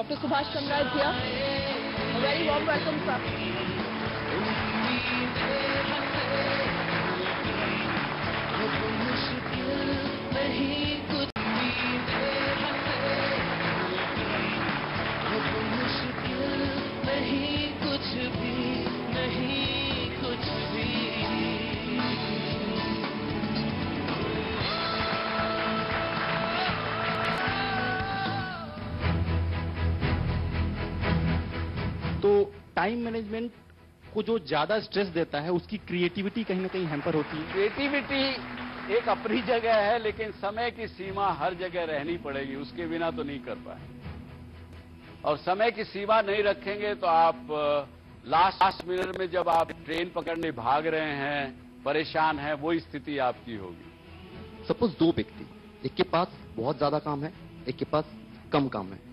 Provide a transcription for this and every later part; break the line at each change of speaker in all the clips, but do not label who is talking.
Dr. Subhash Chandra is here. A very warm welcome, sir.
तो time management को जो ज्यादा स्ट्रेस देता है उसकी क्रिएटिविटी कहीं ना कहीं हैम्पर होती है।
क्रिएटिविटी एक अपनी जगह है, लेकिन समय की सीमा हर जगह रहनी पड़ेगी, उसके बिना तो नहीं कर पाए। और समय की सीमा नहीं रखेंगे तो आप लास्ट मिनट में जब आप ट्रेन पकड़ने भाग रहे हैं, परेशान हैं, वो स्थिति आपकी होगी।
सपोज दो व्यक्ति, एक के पास बहुत ज्यादा काम है, एक के पास कम काम है।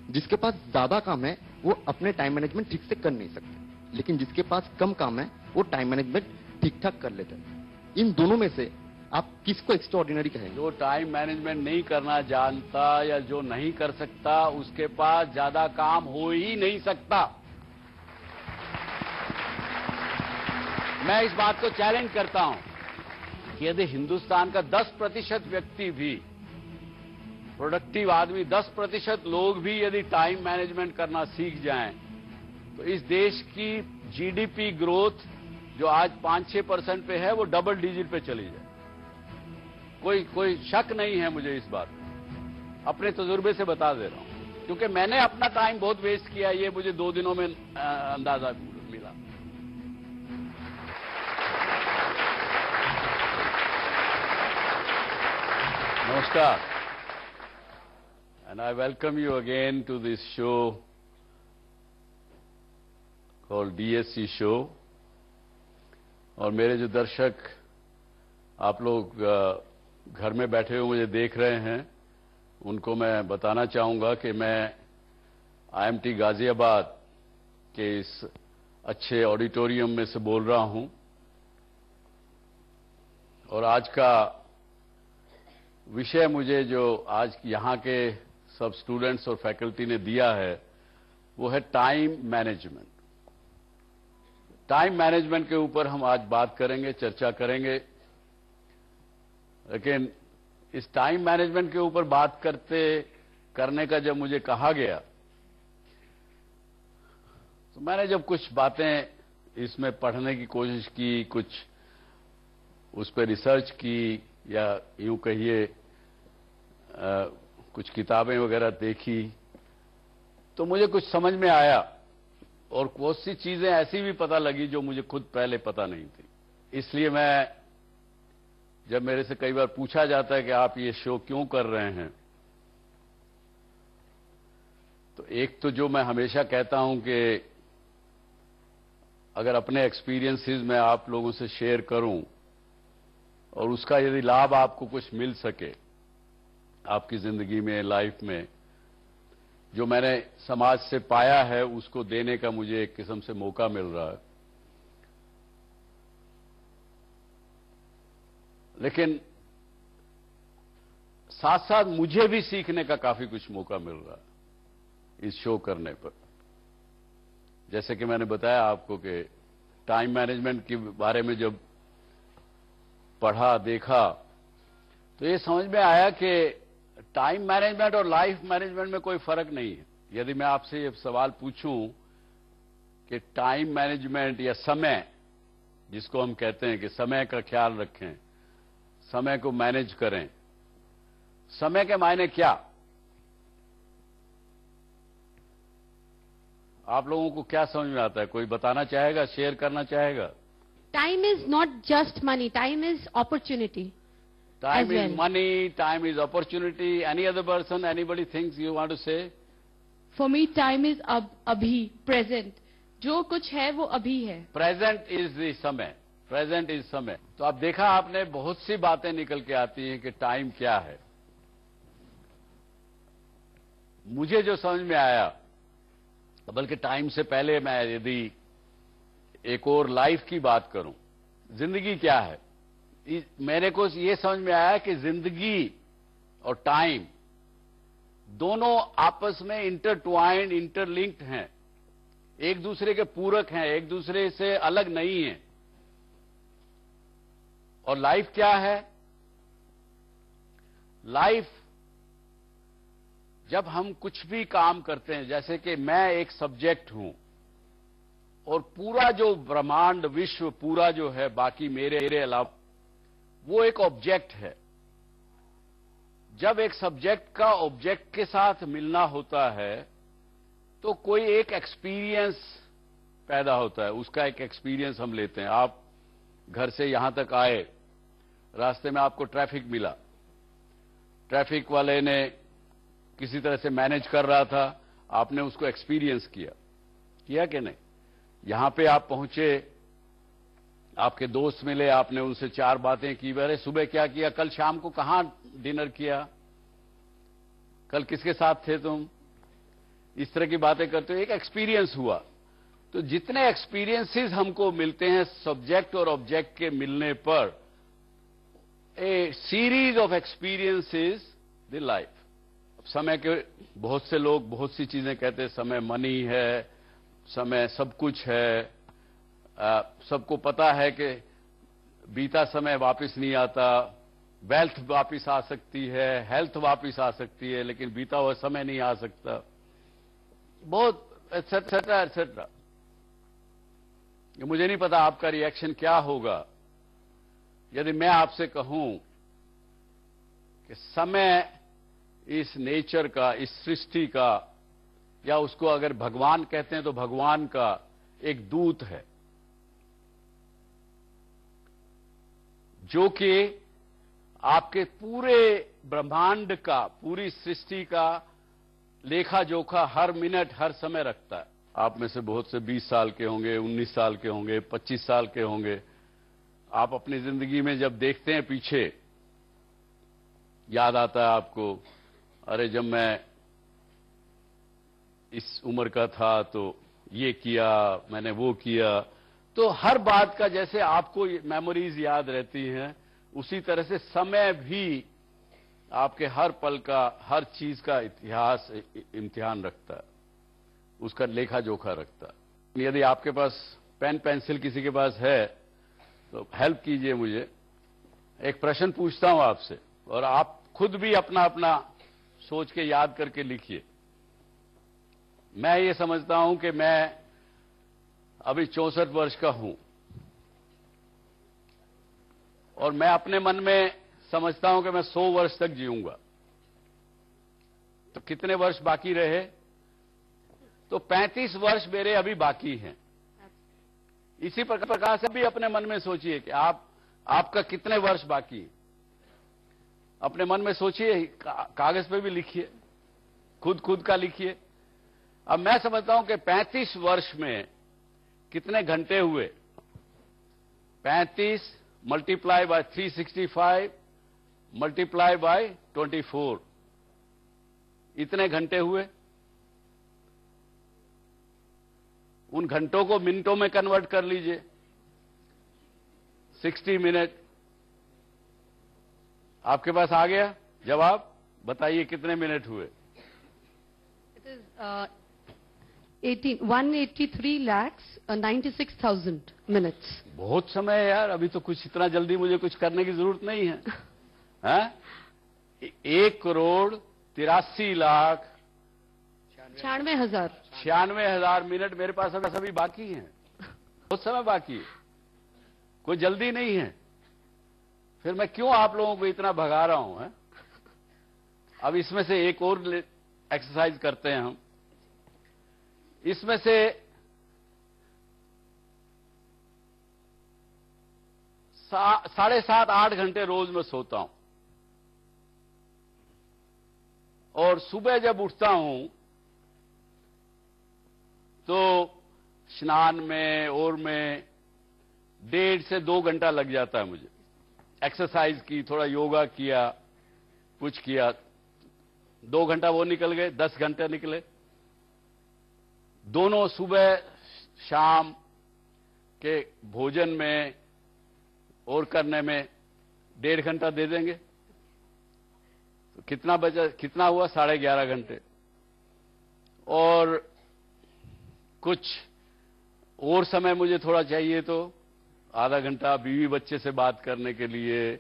जिसके पास ज्यादा काम है वो अपने टाइम मैनेजमेंट ठीक से कर नहीं सकते, लेकिन जिसके पास कम काम है वो टाइम मैनेजमेंट ठीक ठाक कर लेते हैं। इन दोनों में से आप किसको एक्स्ट्राऑर्डिनरी कहेंगे?
जो टाइम मैनेजमेंट नहीं करना जानता या जो नहीं कर सकता, उसके पास ज्यादा काम हो ही नहीं सकता। मैं इस बात को चैलेंज करता हूं कि यदि हिंदुस्तान का 10% व्यक्ति भी, प्रोडक्टिव आदमी 10% लोग भी यदि टाइम मैनेजमेंट करना सीख जाएं, तो इस देश की जीडीपी ग्रोथ जो आज 5-6% पे है वो डबल डिजिट पे चली जाए। कोई शक नहीं है मुझे इस बात में, अपने तजुर्बे से बता दे रहा हूं, क्योंकि मैंने अपना टाइम बहुत वेस्ट किया, ये मुझे 2 दिनों में अंदाजा मिला। नमस्कार, and I welcome you again to this show called DSC show। और मेरे जो दर्शक, आप लोग घर में बैठे हुए मुझे देख रहे हैं, उनको मैं बताना चाहूंगा कि मैं IMT गाजियाबाद के इस अच्छे ऑडिटोरियम में से बोल रहा हूं। और आज का विषय मुझे जो आज यहां के सब स्टूडेंट्स और फैकल्टी ने दिया है वो है टाइम मैनेजमेंट। टाइम मैनेजमेंट के ऊपर हम आज बात करेंगे, चर्चा करेंगे। लेकिन इस टाइम मैनेजमेंट के ऊपर बात करने का जब मुझे कहा गया, तो मैंने जब कुछ बातें इसमें पढ़ने की कोशिश की, कुछ उस पर रिसर्च की, या यूं कहिए कुछ किताबें वगैरह देखी, तो मुझे कुछ समझ में आया और बहुत सी चीजें ऐसी भी पता लगी जो मुझे खुद पहले पता नहीं थी। इसलिए मैं, जब मेरे से कई बार पूछा जाता है कि आप ये शो क्यों कर रहे हैं, तो एक तो जो मैं हमेशा कहता हूं कि अगर अपने एक्सपीरियंसेस में आप लोगों से शेयर करूं और उसका यदि लाभ आपको कुछ मिल सके आपकी जिंदगी में, लाइफ में, जो मैंने समाज से पाया है उसको देने का मुझे एक किस्म से मौका मिल रहा है। लेकिन साथ साथ मुझे भी सीखने का काफी कुछ मौका मिल रहा है इस शो करने पर। जैसे कि मैंने बताया आपको कि टाइम मैनेजमेंट के बारे में जब पढ़ा, देखा, तो ये समझ में आया कि टाइम मैनेजमेंट और लाइफ मैनेजमेंट में कोई फर्क नहीं है। यदि मैं आपसे ये सवाल पूछूं कि टाइम मैनेजमेंट या समय, जिसको हम कहते हैं कि समय का ख्याल रखें, समय को मैनेज करें, समय के मायने क्या? आप लोगों को क्या समझ में आता है? कोई बताना चाहेगा, शेयर करना चाहेगा?
Time is not just money. Time is opportunity.
Time is money, time is opportunity. Any other person, anybody thinks you want to say?
For me, time is abhi, present. जो कुछ है वो अभी है।
Present is the समय, present is समय। तो अब देखा आपने, बहुत सी बातें निकल के आती हैं कि टाइम क्या है। मुझे जो समझ में आया, बल्कि टाइम से पहले मैं यदि एक और लाइफ की बात करूं, जिंदगी क्या है, मेरे को ये समझ में आया कि जिंदगी और टाइम दोनों आपस में इंटरट्वाइंड, इंटरलिंक्ड हैं, एक दूसरे के पूरक हैं, एक दूसरे से अलग नहीं हैं। और लाइफ क्या है? लाइफ, जब हम कुछ भी काम करते हैं, जैसे कि मैं एक सब्जेक्ट हूं और पूरा जो ब्रह्मांड, विश्व पूरा जो है, बाकी मेरे अलावा, वो एक ऑब्जेक्ट है। जब एक सब्जेक्ट का ऑब्जेक्ट के साथ मिलना होता है तो कोई एक एक्सपीरियंस पैदा होता है, उसका एक एक्सपीरियंस हम लेते हैं। आप घर से यहां तक आए, रास्ते में आपको ट्रैफिक मिला, ट्रैफिक वाले ने किसी तरह से मैनेज कर रहा था, आपने उसको एक्सपीरियंस किया कि नहीं? यहां पे आप पहुंचे, आपके दोस्त मिले, आपने उनसे 4 बातें की, अरे सुबह क्या किया, कल शाम को कहां डिनर किया, कल किसके साथ थे तुम, इस तरह की बातें करते हो, एक एक्सपीरियंस हुआ। तो जितने एक्सपीरियंसेस हमको मिलते हैं सब्जेक्ट और ऑब्जेक्ट के मिलने पर, a series of experiences the life. समय के बहुत से लोग बहुत सी चीजें कहते हैं, समय मनी है, समय सब कुछ है, सबको पता है कि बीता समय वापस नहीं आता, वेल्थ वापस आ सकती है, हेल्थ वापस आ सकती है, लेकिन बीता हुआ समय नहीं आ सकता, बहुत एटसेट्रा एटसेट्रा। मुझे नहीं पता आपका रिएक्शन क्या होगा यदि मैं आपसे कहूं कि समय इस नेचर का, इस सृष्टि का, या उसको अगर भगवान कहते हैं तो भगवान का एक दूत है, जो कि आपके पूरे ब्रह्मांड का, पूरी सृष्टि का लेखा जोखा हर मिनट, हर समय रखता है। आप में से बहुत से 20 साल के होंगे, 19 साल के होंगे, 25 साल के होंगे। आप अपनी जिंदगी में जब देखते हैं पीछे, याद आता है आपको, अरे जब मैं इस उम्र का था तो ये किया, मैंने वो किया। तो हर बात का जैसे आपको मेमोरीज याद रहती हैं, उसी तरह से समय भी आपके हर पल का, हर चीज का इतिहास, इम्तिहान रखता है, उसका लेखा जोखा रखता है। यदि आपके पास पेन पेंसिल किसी के पास है तो हेल्प कीजिए मुझे। एक प्रश्न पूछता हूं आपसे, और आप खुद भी अपना अपना सोच के याद करके लिखिए। मैं ये समझता हूं कि मैं अभी 64 वर्ष का हूं, और मैं अपने मन में समझता हूं कि मैं 100 वर्ष तक जीऊंगा। तो कितने वर्ष बाकी रहे? तो 35 वर्ष मेरे अभी बाकी हैं। इसी प्रकार से भी अपने मन में सोचिए कि आपका कितने वर्ष बाकी है। अपने मन में सोचिए, कागज पे भी लिखिए, खुद का लिखिए। अब मैं समझता हूं कि 35 वर्ष में कितने घंटे हुए? 35 मल्टीप्लाई बाय 365 मल्टीप्लाई बाय 24, इतने घंटे हुए। उन घंटों को मिनटों में कन्वर्ट कर लीजिए, 60 मिनट। आपके पास आ गया जवाब? बताइए कितने मिनट हुए?
It is 183,96,000 minutes.
बहुत समय है यार, अभी तो कुछ इतना जल्दी मुझे कुछ करने की जरूरत नहीं है। हैं? 1,83,96,000 96,000 मिनट मेरे पास अभी बाकी हैं। बहुत समय बाकी है, कोई जल्दी नहीं है। फिर मैं क्यों आप लोगों को इतना भगा रहा हूं? है? अब इसमें से एक और एक्सरसाइज करते हैं हम। इसमें से 7.5-8 घंटे रोज मैं सोता हूं, और सुबह जब उठता हूं तो स्नान में और में 1.5 से 2 घंटा लग जाता है मुझे। एक्सरसाइज की, थोड़ा योगा किया, कुछ किया, 2 घंटा वो निकल गए, 10 घंटे निकले। दोनों सुबह शाम के भोजन में और करने में 1.5 घंटा दे देंगे। तो कितना बचा, कितना हुआ? 11.5 घंटे। और कुछ और समय मुझे थोड़ा चाहिए तो आधा घंटा बीवी बच्चे से बात करने के लिए,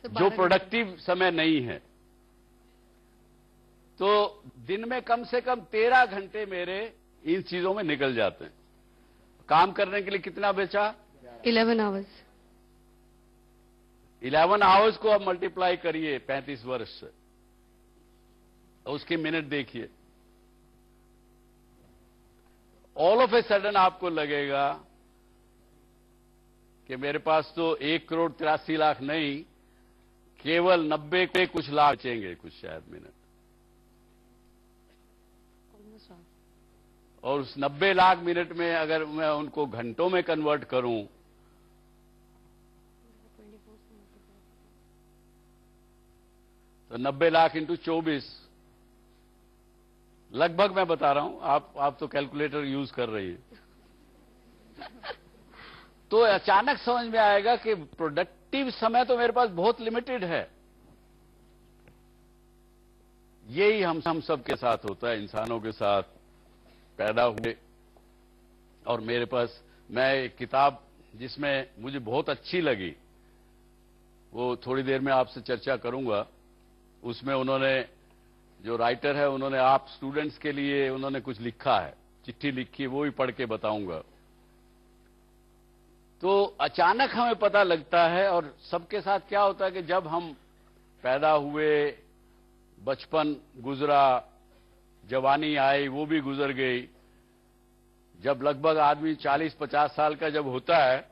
जो प्रोडक्टिव समय नहीं है। तो दिन में कम से कम 13 घंटे मेरे इन चीजों में निकल जाते हैं। काम करने के लिए कितना बचा?
11 hours.
11 आवर्स को अब मल्टीप्लाई करिए 35 वर्ष से, उसके मिनट देखिए। ऑल ऑफ ए सडन आपको लगेगा कि मेरे पास तो 1,83,00,000 नहीं, केवल 90 पे कुछ लाख बचेंगे, कुछ शायद मिनट। और उस 90 लाख मिनट में अगर मैं उनको घंटों में कन्वर्ट करूं तो 90 लाख इंटू 24, लगभग मैं बता रहा हूं, आप तो कैलकुलेटर यूज कर रही है। तो अचानक समझ में आएगा कि प्रोडक्टिव समय तो मेरे पास बहुत लिमिटेड है। यही हम सबके साथ होता है, इंसानों के साथ पैदा हुए। और मेरे पास, मैं एक किताब जिसमें मुझे बहुत अच्छी लगी, वो थोड़ी देर में आपसे चर्चा करूंगा। उसमें उन्होंने, जो राइटर है, उन्होंने आप स्टूडेंट्स के लिए उन्होंने कुछ लिखा है, चिट्ठी लिखी है, वो भी पढ़ के बताऊंगा। तो अचानक हमें पता लगता है, और सबके साथ क्या होता है कि जब हम पैदा हुए, बचपन गुजरा, जवानी आई, वो भी गुजर गई। जब लगभग आदमी 40-50 साल का जब होता है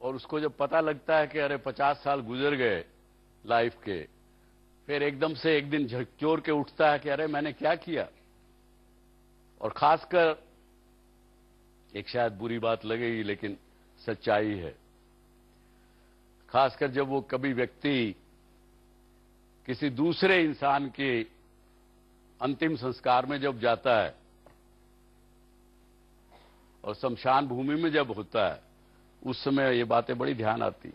और उसको जब पता लगता है कि अरे 50 साल गुजर गए लाइफ के, फिर एकदम से एक दिन झकझोर के उठता है कि अरे मैंने क्या किया। और खासकर, एक शायद बुरी बात लगेगी लेकिन सच्चाई है, खासकर जब वो कभी व्यक्ति किसी दूसरे इंसान के अंतिम संस्कार में जब जाता है और शमशान भूमि में जब होता है, उस समय ये बातें बड़ी ध्यान आती।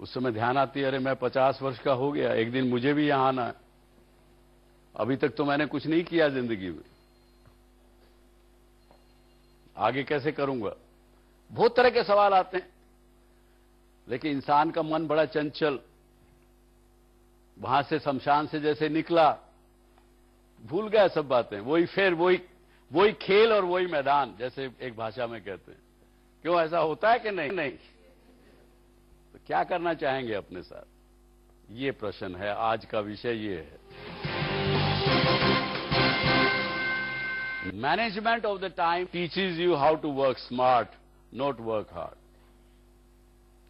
उस समय ध्यान आती है, अरे मैं 50 वर्ष का हो गया, एक दिन मुझे भी यहां आना है। अभी तक तो मैंने कुछ नहीं किया जिंदगी में, आगे कैसे करूंगा? बहुत तरह के सवाल आते हैं। लेकिन इंसान का मन बड़ा चंचल, वहां से शमशान से जैसे निकला, भूल गया सब बातें। वही खेल और वही मैदान, जैसे एक भाषा में कहते हैं। क्यों ऐसा होता है कि नहीं? तो क्या करना चाहेंगे अपने साथ? ये प्रश्न है, आज का विषय ये है। Management of the time teaches you how to work smart, not work hard.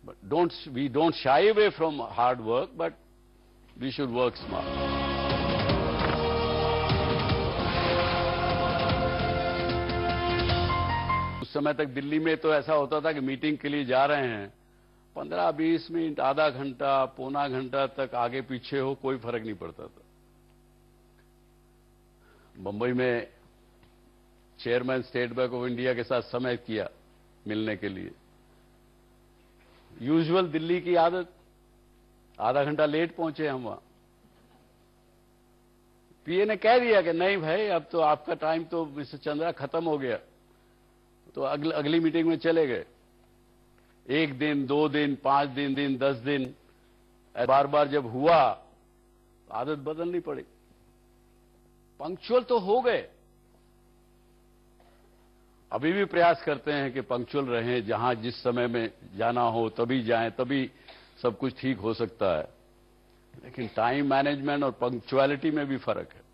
But we don't shy away from hard work, but we should work smart. उस समय तक दिल्ली में तो ऐसा होता था कि मीटिंग के लिए जा रहे हैं, 15-20 मिनट, आधा घंटा, पौना घंटा तक आगे पीछे हो, कोई फर्क नहीं पड़ता था। मुंबई में chairman state bank of India के साथ समय किया मिलने के लिए। यूजुअल दिल्ली की आदत, आधा घंटा लेट पहुंचे हम वहां। पीए ने कह दिया कि नहीं भाई, अब तो आपका टाइम तो मिस्टर चंद्रा खत्म हो गया। तो अगली मीटिंग में चले गए। 1 दिन, 2 दिन, 5 दिन, 10 दिन, बार बार जब हुआ, आदत बदलनी पड़ी। पंक्चुअल तो हो गए, अभी भी प्रयास करते हैं कि पंक्चुअल रहें, जहां जिस समय में जाना हो तभी जाएं, तभी सब कुछ ठीक हो सकता है। लेकिन टाइम मैनेजमेंट और पंक्चुअलिटी में भी फर्क है।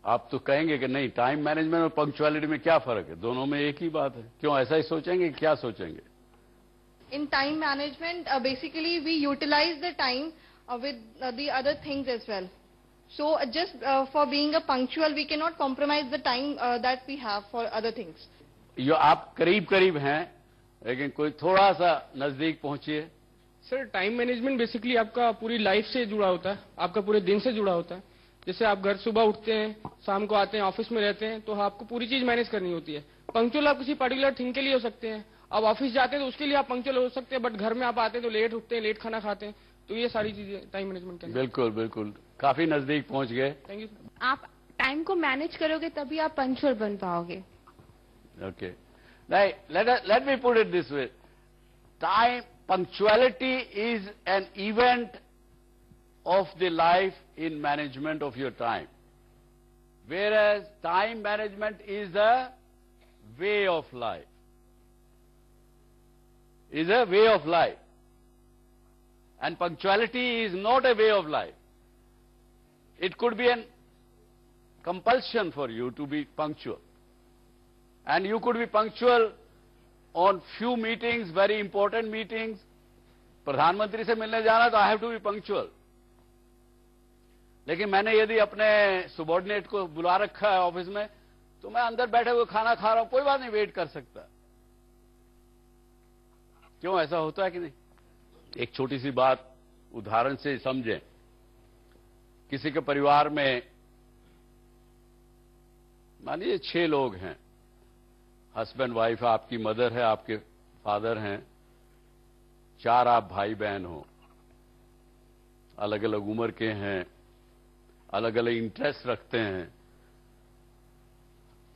आप तो कहेंगे कि नहीं, टाइम मैनेजमेंट और पंक्चुअलिटी में क्या फर्क है? दोनों में एक ही बात है। क्यों ऐसा ही सोचेंगे? क्या सोचेंगे?
In time management, basically we utilize the time with the other things as well. So just for being a punctual, we cannot compromise the time that we have for other things.
यो आप करीब करीब हैं, लेकिन कोई थोड़ा सा नजदीक पहुंचिए।
Sir, time management basically आपका पूरी लाइफ से जुड़ा होता है, आपका पूरे दिन से जुड़ा होता है। जैसे आप घर सुबह उठते हैं, शाम को आते हैं, ऑफिस में रहते हैं, तो आपको पूरी चीज मैनेज करनी होती है। पंक्चुअल आप किसी पर्टिकुलर थिंग के लिए हो सकते हैं, आप ऑफिस जाते हैं तो उसके लिए आप पंक्चुअल हो सकते हैं, बट घर में आप आते हैं तो लेट उठते हैं, लेट खाना खाते हैं, तो ये सारी चीजें टाइम मैनेजमेंट के अंदर।
बिल्कुल बिल्कुल, काफी नजदीक पहुंच गए।
Thank you.
आप टाइम को मैनेज करोगे तभी आप पंक्चुअल बन पाओगे।
Okay. Now, let me put it this way. Punctuality is an event of the life in management of your time. Whereas time management is a way of life. Is a way of life. And punctuality is not a way of life. It could be a compulsion for you to be punctual. And you could be punctual on few meetings, very important meetings. प्रधानमंत्री से मिलने जाना तो I have to be punctual. लेकिन मैंने यदि अपने subordinate को बुला रखा है ऑफिस में, तो मैं अंदर बैठे हुए खाना खा रहा हूं, कोई बात नहीं, वेट कर सकता। क्यों ऐसा होता है कि नहीं? एक छोटी सी बात उदाहरण से समझें। किसी के परिवार में मान लीजिए 6 लोग हैं, हस्बैंड वाइफ, आपकी मदर है, आपके फादर हैं, 4 आप भाई बहन हो, अलग अलग उम्र के हैं, अलग अलग इंटरेस्ट रखते हैं,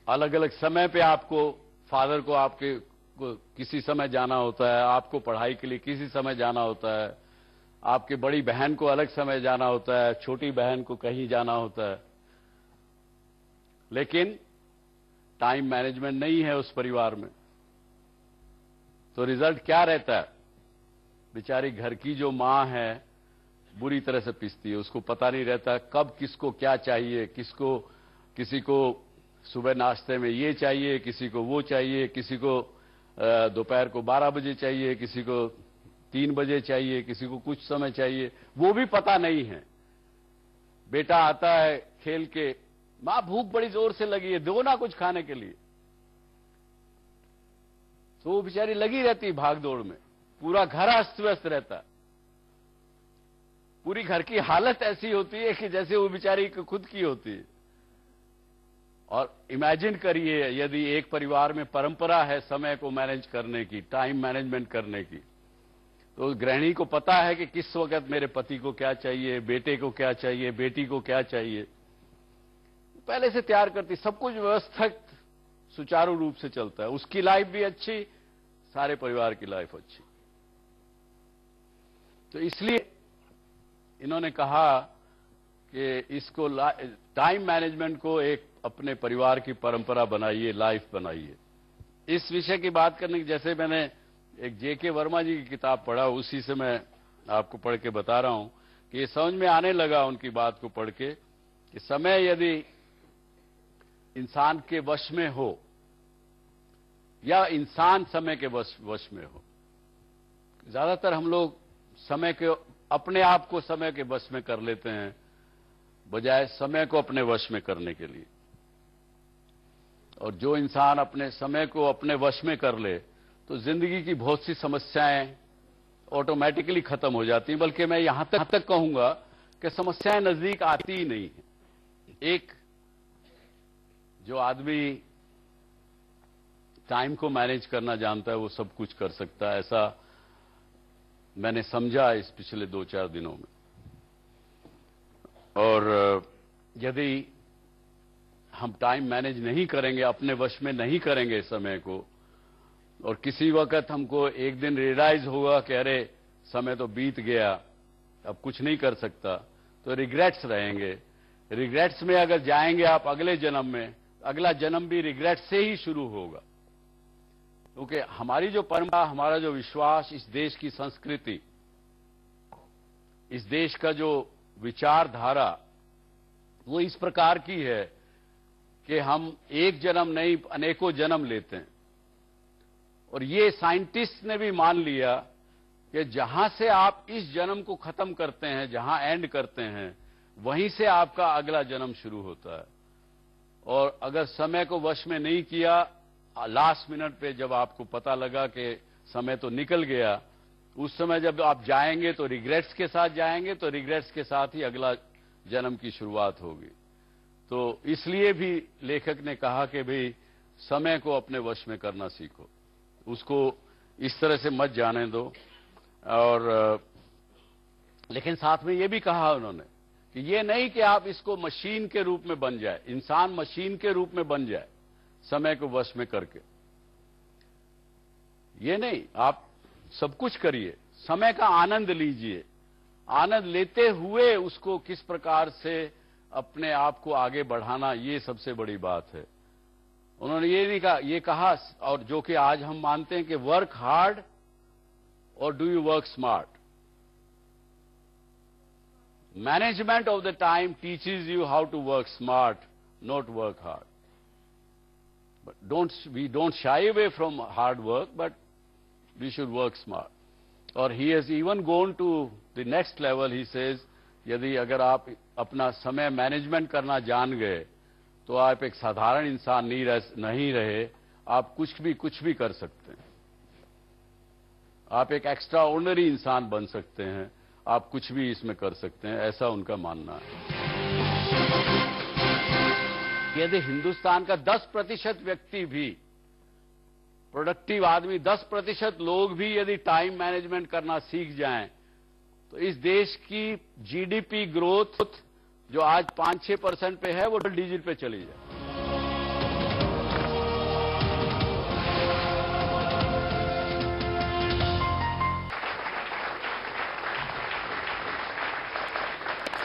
अलग अलग समय पे आपको, फादर को आपके को किसी समय जाना होता है, आपको पढ़ाई के लिए किसी समय जाना होता है, आपके बड़ी बहन को अलग समय जाना होता है, छोटी बहन को कहीं जाना होता है। लेकिन टाइम मैनेजमेंट नहीं है उस परिवार में, तो रिजल्ट क्या रहता है? बेचारी घर की जो मां है बुरी तरह से पिसती है, उसको पता नहीं रहता कब किसको क्या चाहिए, किसी को सुबह नाश्ते में ये चाहिए, किसी को वो चाहिए, किसी को दोपहर को 12 बजे चाहिए, किसी को 3 बजे चाहिए, किसी को कुछ समय चाहिए, वो भी पता नहीं है। बेटा आता है खेल के, मां भूख बड़ी जोर से लगी है, दो ना कुछ खाने के लिए, तो वो बेचारी लगी रहती है भाग दौड़ में, पूरा घर अस्त व्यस्त रहता है, पूरी घर की हालत ऐसी होती है कि जैसे वो बेचारी खुद की होती है। और इमेजिन करिए यदि एक परिवार में परंपरा है समय को मैनेज करने की, टाइम मैनेजमेंट करने की, तो गृहिणी को पता है कि किस वक्त मेरे पति को क्या चाहिए, बेटे को क्या चाहिए, बेटी को क्या चाहिए, पहले से तैयार करती, सब कुछ व्यवस्थित सुचारू रूप से चलता है, उसकी लाइफ भी अच्छी, सारे परिवार की लाइफ अच्छी। तो इसलिए इन्होंने कहा कि इसको टाइम मैनेजमेंट को एक अपने परिवार की परंपरा बनाइए, लाइफ बनाइए। इस विषय की बात करने की, जैसे मैंने एक जेके वर्मा जी की किताब पढ़ा, उसी से मैं आपको पढ़ के बता रहा हूं कि ये समझ में आने लगा उनकी बात को पढ़ के कि समय यदि इंसान के वश में हो या इंसान समय के वश में हो, ज्यादातर हम लोग समय के, अपने आप को समय के वश में कर लेते हैं बजाय समय को अपने वश में करने के लिए। और जो इंसान अपने समय को अपने वश में कर ले तो जिंदगी की बहुत सी समस्याएं ऑटोमेटिकली खत्म हो जाती हैं, बल्कि मैं यहां तक कहूंगा कि समस्याएं नजदीक आती ही नहीं है। एक जो आदमी टाइम को मैनेज करना जानता है वो सब कुछ कर सकता है, ऐसा मैंने समझा इस पिछले 2-4 दिनों में। और यदि हम टाइम मैनेज नहीं करेंगे, अपने वश में नहीं करेंगे समय को, और किसी वक्त हमको एक दिन रियलाइज होगा कि अरे समय तो बीत गया, अब कुछ नहीं कर सकता, तो रिग्रेट्स रहेंगे। रिग्रेट्स में अगर जाएंगे आप अगले जन्म में, अगला जन्म भी रिग्रेट से ही शुरू होगा, क्योंकि हमारी जो परंपरा, हमारा जो विश्वास, इस देश की संस्कृति, इस देश का जो विचारधारा, वो इस प्रकार की है कि हम एक जन्म नहीं अनेकों जन्म लेते हैं। और ये साइंटिस्ट ने भी मान लिया कि जहां से आप इस जन्म को खत्म करते हैं, जहां एंड करते हैं, वहीं से आपका अगला जन्म शुरू होता है। और अगर समय को वश में नहीं किया, लास्ट मिनट पे जब आपको पता लगा कि समय तो निकल गया, उस समय जब आप जाएंगे तो रिग्रेट्स के साथ जाएंगे, तो रिग्रेट्स के साथ ही अगला जन्म की शुरुआत होगी। तो इसलिए भी लेखक ने कहा कि भाई समय को अपने वश में करना सीखो, उसको इस तरह से मत जाने दो। और लेकिन साथ में ये भी कहा उन्होंने कि ये नहीं कि आप इसको मशीन के रूप में बन जाए, इंसान मशीन के रूप में बन जाए समय को वश में करके। ये नहीं, आप सब कुछ करिए, समय का आनंद लीजिए, आनंद लेते हुए उसको किस प्रकार से अपने आप को आगे बढ़ाना, ये सबसे बड़ी बात है। उन्होंने ये नहीं कहा, ये कहा, और जो कि आज हम मानते हैं कि वर्क हार्ड और do you work smart. Management of the time teaches you how to work smart, not work hard. But we don't shy away from hard work, but we should work smart. और he has even gone to the next level. He says, यदि अगर आप अपना समय management करना जान गए तो आप एक साधारण इंसान नहीं रहे, आप कुछ भी कर सकते हैं। आप एक एक्स्ट्रा ऑर्डिनरी इंसान बन सकते हैं, आप कुछ भी इसमें कर सकते हैं, ऐसा उनका मानना है। यदि हिंदुस्तान का 10% व्यक्ति भी, प्रोडक्टिव आदमी 10% लोग भी यदि टाइम मैनेजमेंट करना सीख जाएं, तो इस देश की जीडीपी ग्रोथ जो आज 5-6% पे है, वो डबल डिजिट पे चली जाए।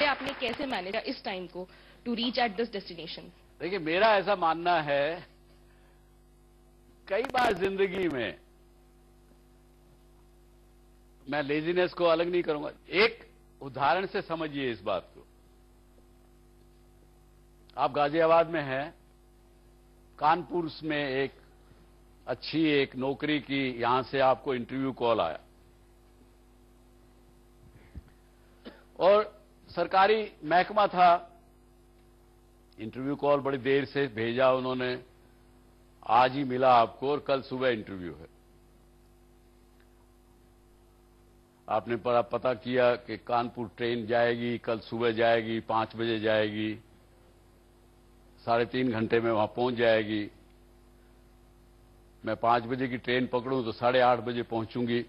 आपने कैसे मैनेज किया इस टाइम को to reach at this destination?
देखिए, मेरा ऐसा मानना है, कई बार जिंदगी में, मैं लेजीनेस को अलग नहीं करूंगा, एक उदाहरण से समझिए इस बात को। आप गाजियाबाद में हैं, कानपुर में एक नौकरी की, यहां से आपको इंटरव्यू कॉल आया और सरकारी महकमा था। इंटरव्यू कॉल बड़ी देर से भेजा उन्होंने, आज ही मिला आपको और कल सुबह इंटरव्यू है। आपने पता किया कि कानपुर ट्रेन जाएगी, कल सुबह जाएगी, 5 बजे जाएगी, 3.5 घंटे में वहां पहुंच जाएगी। मैं 5 बजे की ट्रेन पकड़ूं तो 8:30 बजे पहुंचूंगी,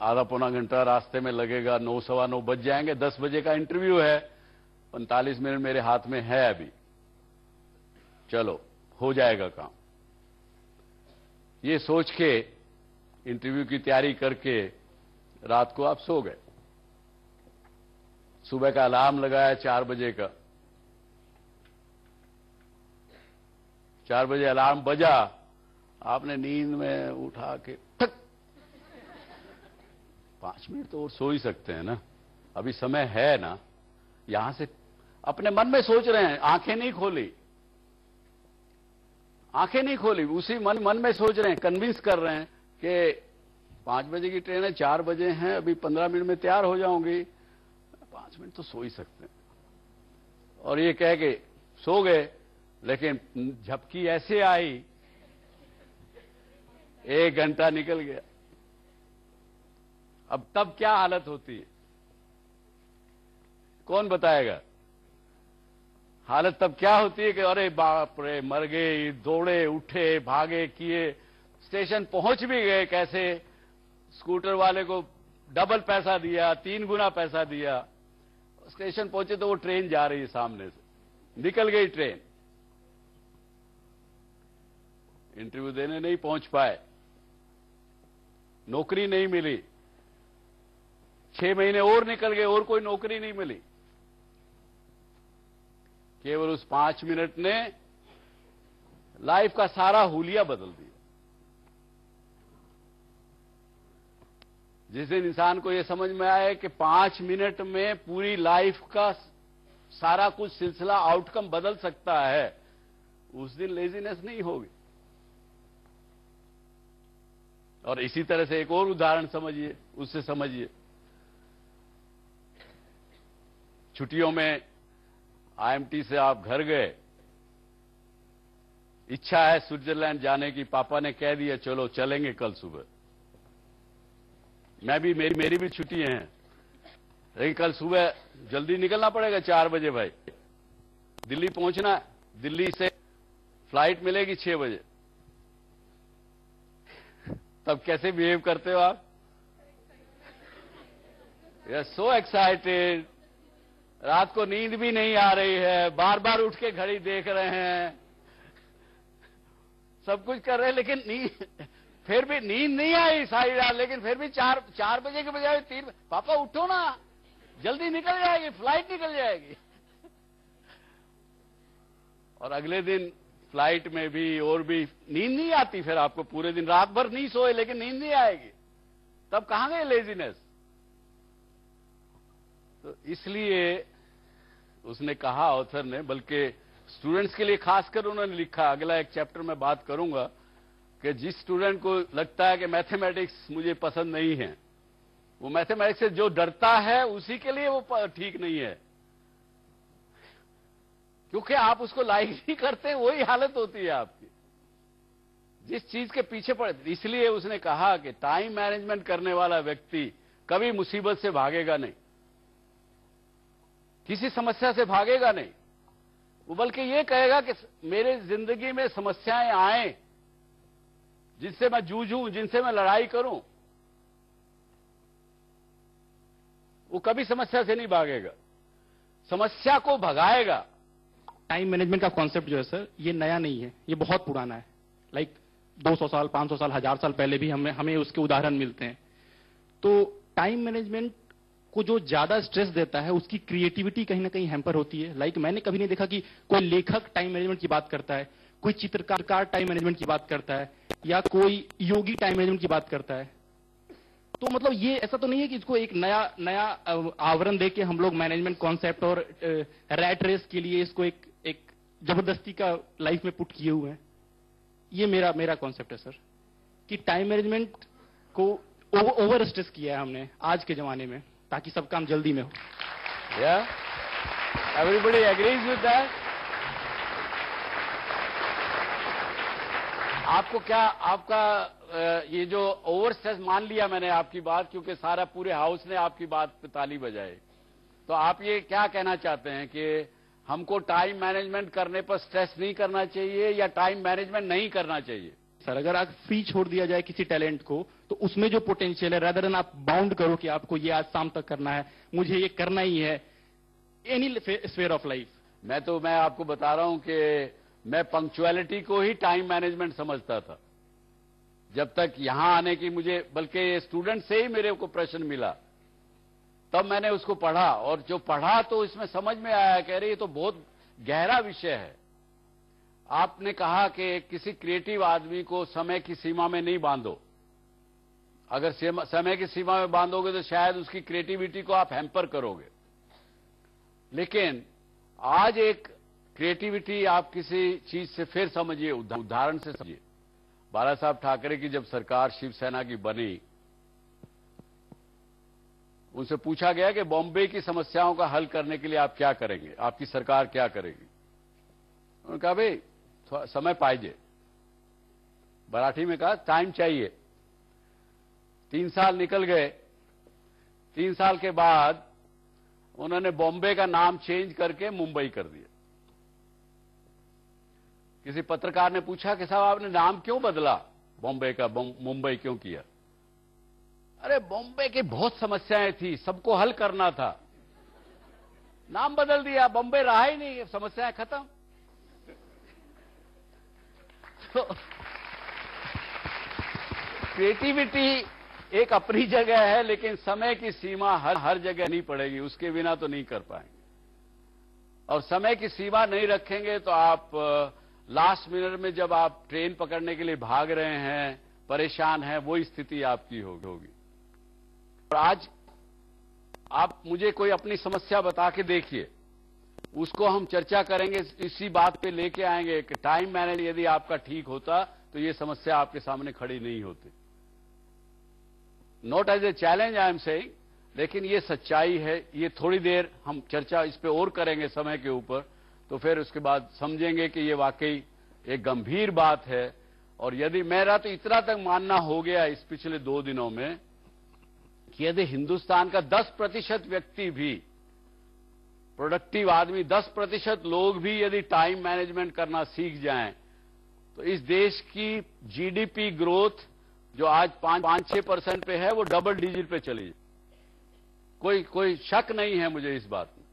आधा पौना घंटा रास्ते में लगेगा, 9 सवा 9 बज जाएंगे, 10 बजे का इंटरव्यू है, 45 मिनट मेरे हाथ में है अभी, चलो हो जाएगा काम। ये सोच के इंटरव्यू की तैयारी करके रात को आप सो गए। सुबह का अलार्म लगाया 4 बजे का, 4 बजे अलार्म बजा, आपने नींद में उठा के 5 मिनट तो और सो ही सकते हैं ना, अभी समय है ना। यहां से अपने मन में सोच रहे हैं, आंखें नहीं खोली, उसी मन में सोच रहे हैं, कन्विंस कर रहे हैं कि 5 बजे की ट्रेन है, 4 बजे हैं, अभी 15 मिनट में तैयार हो जाऊंगी, 5 मिनट तो सो ही सकते हैं। और ये कह के सो गए, लेकिन झपकी ऐसे आई, 1 घंटा निकल गया। अब तब क्या हालत होती है, कौन बताएगा? हालत तब क्या होती है कि अरे बाप रे, मर गए, दौड़े, उठे, भागे, किए, स्टेशन पहुंच भी गए कैसे, स्कूटर वाले को डबल पैसा दिया, 3 गुना पैसा दिया, स्टेशन पहुंचे तो वो ट्रेन जा रही है सामने से, निकल गई ट्रेन, इंटरव्यू देने नहीं पहुंच पाए, नौकरी नहीं मिली, 6 महीने और निकल गए और कोई नौकरी नहीं मिली। केवल उस 5 मिनट ने लाइफ का सारा हुलिया बदल दिया। जिस दिन इंसान को यह समझ में आया कि 5 मिनट में पूरी लाइफ का सारा कुछ सिलसिला, आउटकम बदल सकता है, उस दिन लेजीनेस नहीं होगी। और इसी तरह से एक और उदाहरण समझिए, उससे समझिए। छुट्टियों में आईएमटी से आप घर गए, इच्छा है स्विट्जरलैंड जाने की, पापा ने कह दिया चलो चलेंगे कल सुबह। मैं भी, मेरी भी छुट्टियां हैं, लेकिन कल सुबह जल्दी निकलना पड़ेगा 4 बजे भाई, दिल्ली पहुंचना है, दिल्ली से फ्लाइट मिलेगी 6 बजे, तब कैसे बिहेव करते हो आप? यू आर सो एक्साइटेड, रात को नींद भी नहीं आ रही है, बार बार उठ के घड़ी देख रहे हैं, सब कुछ कर रहे हैं, लेकिन नींद, फिर भी नींद नहीं आई सारी रात, लेकिन फिर भी 4 बजे के बजाय 3, पापा उठो ना, जल्दी निकल जाएगी, फ्लाइट निकल जाएगी। और अगले दिन फ्लाइट में भी और भी नींद नहीं आती, फिर आपको पूरे दिन रात भर नहीं सोए लेकिन नींद नहीं आएगी, तब कहां गए लेजीनेस? तो इसलिए उसने कहा, ऑथर ने, बल्कि स्टूडेंट्स के लिए खासकर उन्होंने लिखा, अगला एक चैप्टर में बात करूंगा, कि जिस स्टूडेंट को लगता है कि मैथमेटिक्स मुझे पसंद नहीं है, वो मैथमेटिक्स से जो डरता है उसी के लिए वो ठीक नहीं है, क्योंकि आप उसको लाइक नहीं करते, वही हालत होती है आपकी जिस चीज के पीछे पड़े। इसलिए उसने कहा कि टाइम मैनेजमेंट करने वाला व्यक्ति कभी मुसीबत से भागेगा नहीं, किसी समस्या से भागेगा नहीं, वो बल्कि ये कहेगा कि मेरे जिंदगी में समस्याएं आए जिनसे मैं जूझूं, जिनसे मैं लड़ाई करूं, वो कभी समस्या से नहीं भागेगा, समस्या को भगाएगा।
टाइम मैनेजमेंट का कॉन्सेप्ट जो है सर, ये नया नहीं है, ये बहुत पुराना है। लाइक 200 साल, 500 साल, 1000 साल पहले भी हमें उसके उदाहरण मिलते हैं। तो टाइम मैनेजमेंट को जो ज्यादा स्ट्रेस देता है, उसकी क्रिएटिविटी कहीं ना कहीं हैम्पर होती है। लाइक मैंने कभी नहीं देखा कि कोई लेखक टाइम मैनेजमेंट की बात करता है, कोई चित्रकार टाइम मैनेजमेंट की बात करता है, या कोई योगी टाइम मैनेजमेंट की बात करता है। तो मतलब ये ऐसा तो नहीं है कि इसको एक नया आवरण देके हम लोग मैनेजमेंट कॉन्सेप्ट और रैट रेस के लिए इसको एक जबरदस्ती का लाइफ में पुट किए हुए हैं। ये मेरा कॉन्सेप्ट है सर, कि टाइम मैनेजमेंट को ओवर स्ट्रेस किया है हमने आज के जमाने में, ताकि सब काम जल्दी में हो।
Everybody agrees with that? आपको क्या, आपका ये जो ओवर स्ट्रेस, मान लिया मैंने आपकी बात, क्योंकि सारा पूरे हाउस ने आपकी बात पे ताली बजाई, तो आप ये क्या कहना चाहते हैं कि हमको टाइम मैनेजमेंट करने पर स्ट्रेस नहीं करना चाहिए या टाइम मैनेजमेंट नहीं करना चाहिए?
सर, अगर आप फ्री छोड़ दिया जाए किसी टैलेंट को, तो उसमें जो पोटेंशियल है, रादर देन आप बाउंड करो कि आपको ये आज शाम तक करना है, मुझे ये करना ही है, एनी स्फीयर ऑफ लाइफ।
मैं आपको बता रहा हूं कि मैं पंक्चुअलिटी को ही टाइम मैनेजमेंट समझता था, जब तक यहां आने की मुझे, बल्कि स्टूडेंट से ही मेरे को प्रश्न मिला, तब मैंने उसको पढ़ा, और जो पढ़ा तो इसमें समझ में आया, कह रहे ये तो बहुत गहरा विषय है। आपने कहा कि किसी क्रिएटिव आदमी को समय की सीमा में नहीं बांधो, अगर समय की सीमा में बांधोगे तो शायद उसकी क्रिएटिविटी को आप हैम्पर करोगे। लेकिन आज एक क्रिएटिविटी आप किसी चीज से फिर समझिए, उदाहरण से समझिए। बाला साहब ठाकरे की जब सरकार शिवसेना की बनी, उनसे पूछा गया कि बॉम्बे की समस्याओं का हल करने के लिए आप क्या करेंगे, आपकी सरकार क्या करेगी? उन्होंने कहा भाई समय पाइजे, मराठी में कहा टाइम चाहिए। 3 साल निकल गए, 3 साल के बाद उन्होंने बॉम्बे का नाम चेंज करके मुंबई कर दिया। किसी पत्रकार ने पूछा कि साहब आपने नाम क्यों बदला बॉम्बे का, मुंबई क्यों किया? अरे बॉम्बे की बहुत समस्याएं थी, सबको हल करना था, नाम बदल दिया, बॉम्बे रहा ही नहीं, समस्याएं खत्म। तो क्रिएटिविटी एक अपनी जगह है, लेकिन समय की सीमा हर जगह नहीं पड़ेगी, उसके बिना तो नहीं कर पाएंगे। और समय की सीमा नहीं रखेंगे तो आप लास्ट मिनट में जब आप ट्रेन पकड़ने के लिए भाग रहे हैं, परेशान हैं, वही स्थिति आपकी होगी। और आज आप मुझे कोई अपनी समस्या बता के देखिए, उसको हम चर्चा करेंगे, इसी बात पे लेके आएंगे कि टाइम मैनेज यदि आपका ठीक होता तो ये समस्या आपके सामने खड़ी नहीं होती। Not as a challenge I am saying, लेकिन ये सच्चाई है। ये थोड़ी देर हम चर्चा इस पे और करेंगे समय के ऊपर, तो फिर उसके बाद समझेंगे कि ये वाकई एक गंभीर बात है। और यदि मेरा तो इतना तक मानना हो गया इस पिछले 2 दिनों में कि यदि हिंदुस्तान का 10% व्यक्ति भी, प्रोडक्टिव आदमी, 10% लोग भी यदि टाइम मैनेजमेंट करना सीख जाएं, तो इस देश की जीडीपी ग्रोथ जो आज 5-6% पे है, वो डबल डिजिट पे चली जाए। कोई शक नहीं है मुझे इस बात में,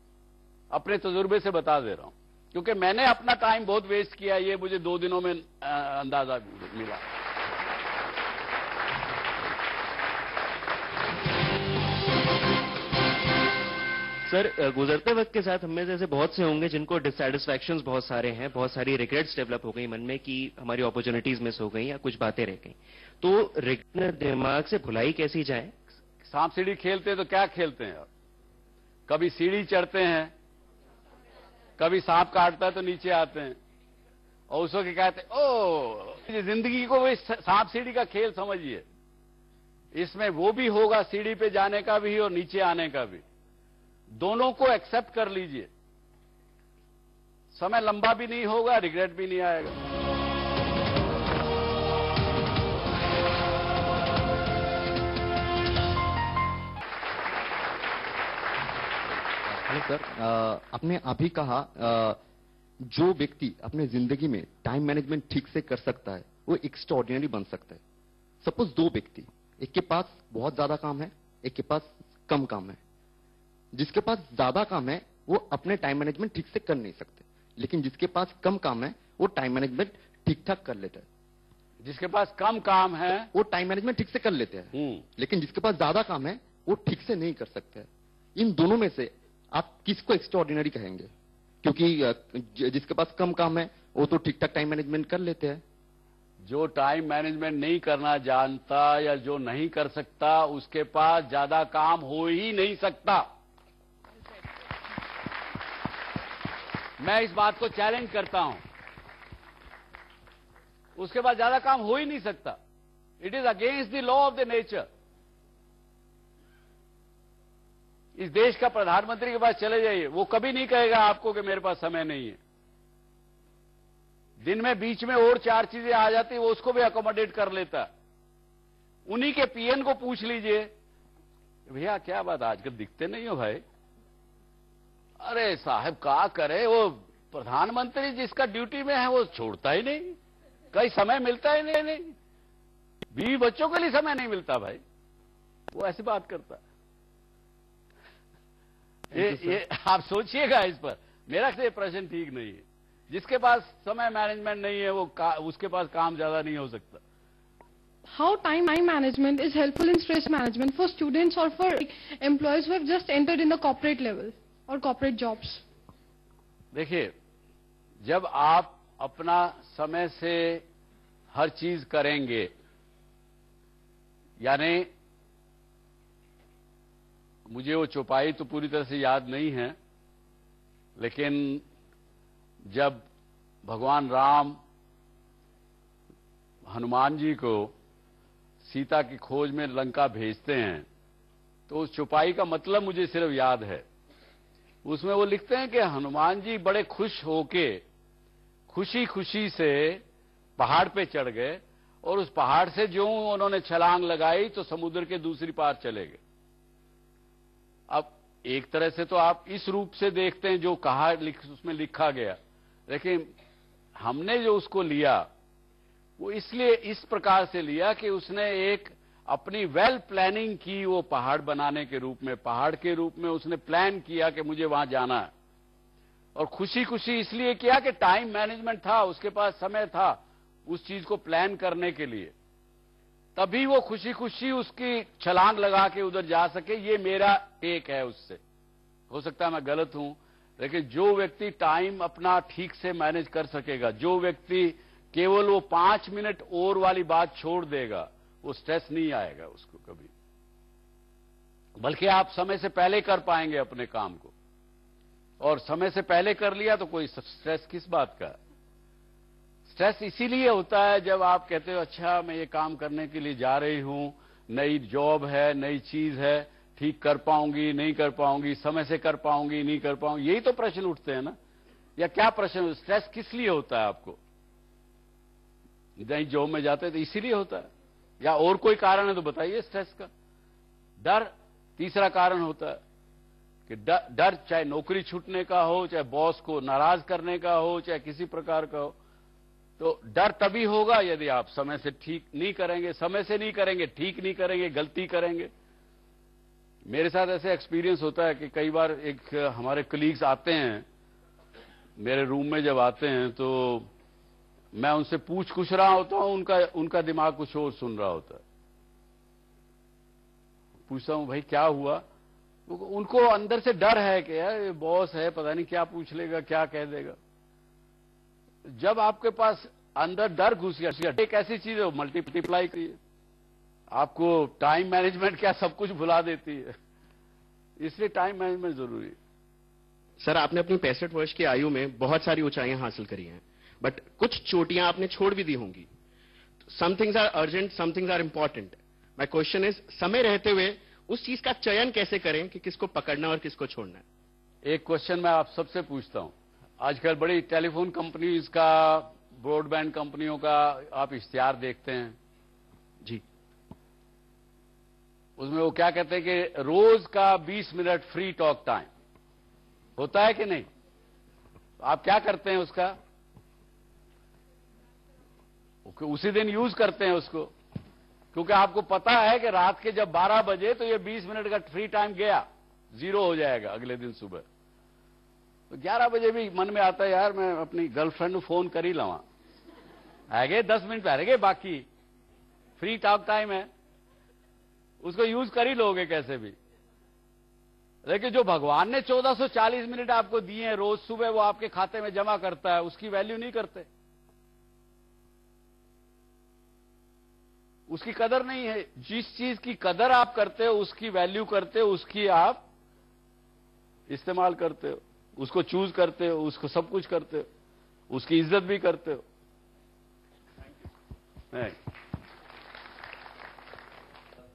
अपने तजुर्बे से बता दे रहा हूं, क्योंकि मैंने अपना टाइम बहुत वेस्ट किया, ये मुझे 2 दिनों में अंदाजा मिला।
सर, गुजरते वक्त के साथ हमें जैसे बहुत से होंगे जिनको डिससैटिस्फैक्शंस बहुत सारे हैं, बहुत सारी रिग्रेट्स डेवलप हो गई मन में कि हमारी अपॉर्चुनिटीज मिस हो गई या कुछ बातें रह गई, तो रिग्रेट दिमाग से भुलाई कैसी जाए?
सांप सीढ़ी खेलते हैं तो क्या खेलते हैं? कभी सीढ़ी चढ़ते हैं, कभी सांप काटता है तो नीचे आते हैं, और उसको क्या कहते हैं, ओ जिंदगी को वो सांप सीढ़ी का खेल समझिए। इसमें वो भी होगा, सीढ़ी पे जाने का भी और नीचे आने का भी, दोनों को एक्सेप्ट कर लीजिए। समय लंबा भी नहीं होगा, रिग्रेट भी नहीं आएगा।
हेलो सर, आपने अभी कहा जो व्यक्ति अपने जिंदगी में टाइम मैनेजमेंट ठीक से कर सकता है वो एक्स्ट्राऑर्डिनरी बन सकता है। सपोज 2 व्यक्ति, एक के पास बहुत ज्यादा काम है, एक के पास कम काम है। जिसके पास ज्यादा काम है वो अपने टाइम मैनेजमेंट ठीक से कर नहीं सकते, लेकिन जिसके पास कम काम है वो टाइम मैनेजमेंट ठीक ठाक कर लेता है।
जिसके पास कम काम है
वो टाइम मैनेजमेंट ठीक से कर लेते हैं, लेकिन जिसके पास ज्यादा काम है वो ठीक से नहीं कर सकते। इन दोनों में से आप किसको एक्स्ट्राऑर्डिनरी कहेंगे? क्योंकि जिसके पास कम काम है वो तो ठीक ठाक टाइम मैनेजमेंट कर लेते हैं।
जो टाइम मैनेजमेंट नहीं करना जानता या जो नहीं कर सकता, उसके पास ज्यादा काम हो ही नहीं सकता। मैं इस बात को चैलेंज करता हूं, उसके बाद ज्यादा काम हो ही नहीं सकता। It is against the law of the nature. इस देश का प्रधानमंत्री के पास चले जाइए, वो कभी नहीं कहेगा आपको कि मेरे पास समय नहीं है। दिन में बीच में और 4 चीजें आ जाती, वो उसको भी अकोमोडेट कर लेता। उन्हीं के पीएन को पूछ लीजिए, भैया क्या बात आजकल दिखते नहीं हो भाई? अरे साहब क्या करे, वो प्रधानमंत्री जिसका ड्यूटी में है वो छोड़ता ही नहीं, कहीं समय मिलता ही नहीं, बीवी बच्चों के लिए समय नहीं मिलता भाई, वो ऐसी बात करता है। ये आप सोचिएगा इस पर। मेरा से प्रश्न ठीक नहीं है। जिसके पास समय मैनेजमेंट नहीं है वो उसके पास काम ज्यादा नहीं हो सकता।
How time management is helpful in stress management for students or for employees who have just entered in the corporate level or corporate jobs?
देखिए, जब आप अपना समय से हर चीज करेंगे, यानी मुझे वो चौपाई तो पूरी तरह से याद नहीं है, लेकिन जब भगवान राम हनुमान जी को सीता की खोज में लंका भेजते हैं, तो उस चौपाई का मतलब मुझे सिर्फ याद है। उसमें वो लिखते हैं कि हनुमान जी बड़े खुश होके खुशी खुशी से पहाड़ पे चढ़ गए, और उस पहाड़ से जो उन्होंने छलांग लगाई तो समुद्र के दूसरी पार चले गए। अब एक तरह से तो आप इस रूप से देखते हैं जो कहा उसमें लिखा गया, लेकिन हमने जो उसको लिया वो इसलिए इस प्रकार से लिया कि उसने एक अपनी वेल प्लानिंग की, वो पहाड़ बनाने के रूप में, पहाड़ के रूप में उसने प्लान किया कि मुझे वहां जाना है, और खुशी खुशी इसलिए किया कि टाइम मैनेजमेंट था, उसके पास समय था उस चीज को प्लान करने के लिए, तभी वो खुशी खुशी उसकी छलांग लगा के उधर जा सके। ये मेरा टेक है उससे। हो सकता है मैं गलत हूं, लेकिन जो व्यक्ति टाइम अपना ठीक से मैनेज कर सकेगा, जो व्यक्ति केवल वो 5 मिनट और वाली बात छोड़ देगा, वो स्ट्रेस नहीं आएगा उसको कभी, बल्कि आप समय से पहले कर पाएंगे अपने काम को, और समय से पहले कर लिया तो कोई स्ट्रेस किस बात का। स्ट्रेस इसीलिए होता है जब आप कहते हो अच्छा मैं ये काम करने के लिए जा रही हूं, नई जॉब है, नई चीज है, ठीक कर पाऊंगी नहीं कर पाऊंगी, समय से कर पाऊंगी नहीं कर पाऊंगी, यही तो प्रश्न उठते हैं ना। या क्या प्रश्न, स्ट्रेस किस लिए होता है आपको? नई जॉब में जाते हैं तो इसीलिए होता है, या और कोई कारण है तो बताइए स्ट्रेस का। डर तीसरा कारण होता है कि डर चाहे नौकरी छूटने का हो, चाहे बॉस को नाराज करने का हो, चाहे किसी प्रकार का हो, तो डर तभी होगा यदि आप समय से ठीक नहीं करेंगे, समय से नहीं करेंगे, ठीक नहीं करेंगे, गलती करेंगे। मेरे साथ ऐसे एक्सपीरियंस होता है कि कई बार एक हमारे कलीग्स आते हैं मेरे रूम में, जब आते हैं तो मैं उनसे पूछ कुछ रहा होता हूं, उनका दिमाग कुछ और सुन रहा होता है। पूछता हूं भाई क्या हुआ, उनको अंदर से डर है कि यार ये बॉस है, पता नहीं क्या पूछ लेगा, क्या कह देगा। जब आपके पास अंदर डर घुस गया, एक ऐसी चीज है मल्टीप्लाई करिए, आपको टाइम मैनेजमेंट क्या सब कुछ भुला देती है। इसलिए टाइम मैनेजमेंट जरूरी है।
सर, आपने अपनी 65 वर्ष की आयु में बहुत सारी ऊंचाइयां हासिल करी हैं, बट कुछ चोटियां आपने छोड़ भी दी होंगी। Some things are urgent, some things are important. My question is, समय रहते हुए उस चीज का चयन कैसे करें कि किसको पकड़ना और किसको छोड़ना है?
एक क्वेश्चन मैं आप सबसे पूछता हूं। आजकल बड़ी टेलीफोन कंपनीज का, ब्रॉडबैंड कंपनियों का आप इश्तिहार देखते हैं
जी,
उसमें वो क्या कहते हैं कि रोज का 20 मिनट फ्री टॉक टाइम होता है कि नहीं? आप क्या करते हैं उसका? उसी दिन यूज करते हैं उसको, क्योंकि आपको पता है कि रात के जब 12 बजे तो ये 20 मिनट का फ्री टाइम गया, जीरो हो जाएगा अगले दिन सुबह। तो 11 बजे भी मन में आता है यार मैं अपनी गर्लफ्रेंड को फोन कर ही लवा, आगे 10 मिनट रह गए बाकी, फ्री टॉक टाइम है, उसको यूज कर ही लोगे कैसे भी। लेकिन जो भगवान ने 1440 मिनट आपको दिए हैं रोज सुबह, वो आपके खाते में जमा करता है, उसकी वैल्यू नहीं करते, उसकी कदर नहीं है। जिस चीज की कदर आप करते हो, उसकी वैल्यू करते हो, उसकी आप इस्तेमाल करते हो, उसको चूज करते हो, उसको सब कुछ करते हो, उसकी इज्जत भी करते हो।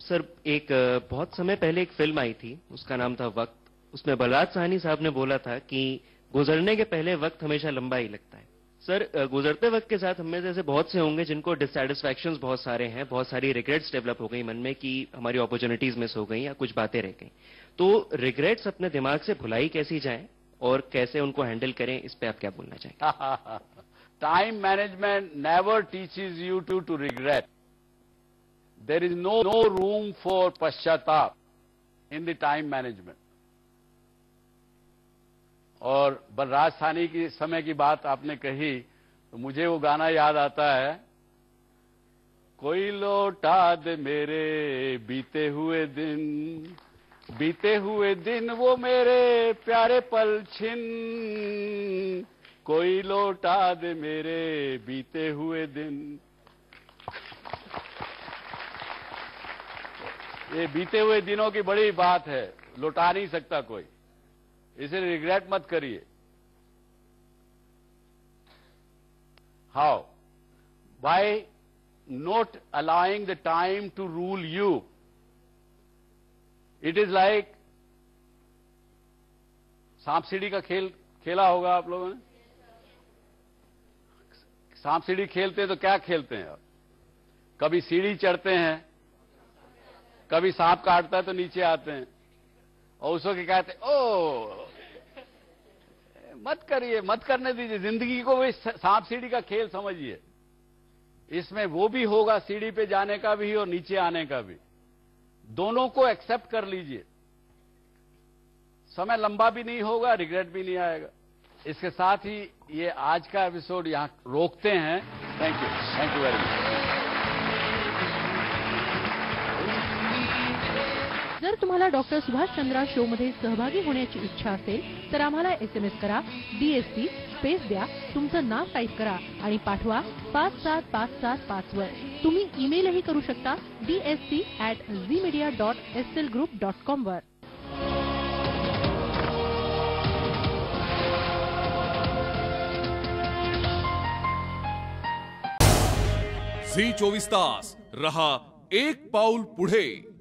सर, एक बहुत समय पहले एक फिल्म आई थी, उसका नाम था वक्त। उसमें बलराज साहनी साहब ने बोला था कि गुजरने के पहले वक्त हमेशा लंबा ही लगता है। सर, गुजरते वक्त के साथ हमें जैसे बहुत से होंगे जिनको डिससैटिस्फैक्शंस बहुत सारे हैं, बहुत सारी रिग्रेट्स डेवलप हो गई मन में कि हमारी अपॉर्चुनिटीज मिस हो गई या कुछ बातें रह गई। तो रिग्रेट्स अपने दिमाग से भुलाई कैसी जाए और कैसे उनको हैंडल करें, इस पे आप क्या बोलना चाहेंगे?
Time management never teaches you to regret. There is no room for पश्चाताप इन द टाइम मैनेजमेंट। और बलराज साहनी की समय की बात आपने कही तो मुझे वो गाना याद आता है, कोई लौटा दे मेरे बीते हुए दिन, बीते हुए दिन वो मेरे प्यारे पल छिन, कोई लौटा दे मेरे बीते हुए दिन। ये बीते हुए दिनों की बड़ी बात है, लौटा नहीं सकता कोई, इसे रिग्रेट मत करिए। How? By not allowing the time to rule you. It is like, सांप सीढ़ी का खेल खेला होगा आप लोगों ने। सांप सीढ़ी खेलते हैं तो क्या खेलते हैं आप? कभी सीढ़ी चढ़ते हैं, कभी सांप काटता है तो नीचे आते हैं, और उसको क्या कहते हैं, ओ मत करिए, मत करने दीजिए, जिंदगी को भी सांप सीढ़ी का खेल समझिए। इसमें वो भी होगा, सीढ़ी पे जाने का भी और नीचे आने का भी, दोनों को एक्सेप्ट कर लीजिए। समय लंबा भी नहीं होगा, रिग्रेट भी नहीं आएगा। इसके साथ ही ये आज का एपिसोड यहां रोकते हैं। Thank you very much.
जर तुम्हाला डॉक्टर सुभाष चंद्रा शो मध्ये सहभागी होण्याची इच्छा असेल तर आम्हाला SMS करा, DSC स्पेस द्या, तुमचं नाव टाईप करा आणि पाठवा 57575 वर। तुम्ही ईमेलही करू शकता dsc@zmedia.slgroup.com वर।
झी 24 तास रहा एक पाऊल पुढे।